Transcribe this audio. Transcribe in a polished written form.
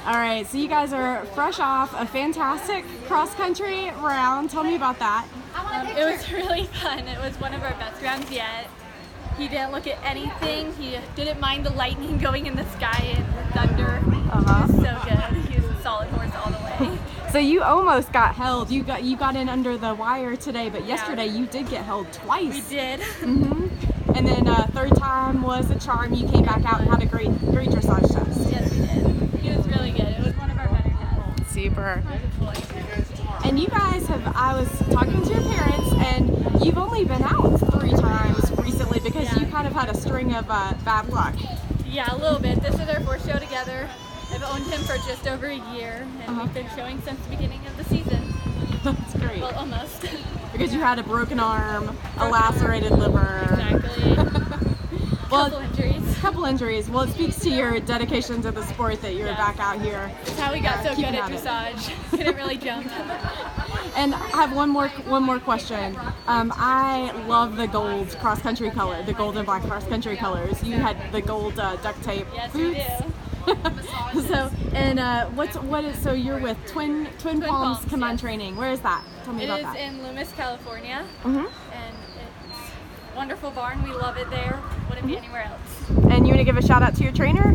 All right, so you guys are fresh off a fantastic cross-country round. Tell me about that. It was really fun. It was one of our best rounds yet. He didn't look at anything. He didn't mind the lightning going in the sky and the thunder. He was so good. He was a solid horse all the way. So you almost got held. You got in under the wire today, but yesterday you did get held twice. We did. And then third time was a charm. You came back out and had a great dressage test. Yes, we did. He was really good. It was one of our better tests. Super. And you guys I was talking to your parents, and you've only been out 3 times recently because you kind of had a string of bad luck. Yeah, a little bit. This is our 4th show together. I've owned him for just over a year, and we've been showing since the beginning of the season. That's great. Well, almost. Because you had a broken arm, a lacerated liver. Exactly. Well, couple injuries. Well, it speaks to your dedication to the sport that you're back out here. That's how we got so good at dressage. Couldn't really jump. And I have one more question. I love the gold cross-country color, the gold and black cross-country colors. You had the gold duct tape Yes, boots. we do. So you're with Twin Palms Command yes. Training. Where is that? Tell me about that. It is in Loomis, California, Mm-hmm. and it's a wonderful barn. We love it there. Wouldn't be anywhere else. And you want to give a shout out to your trainer?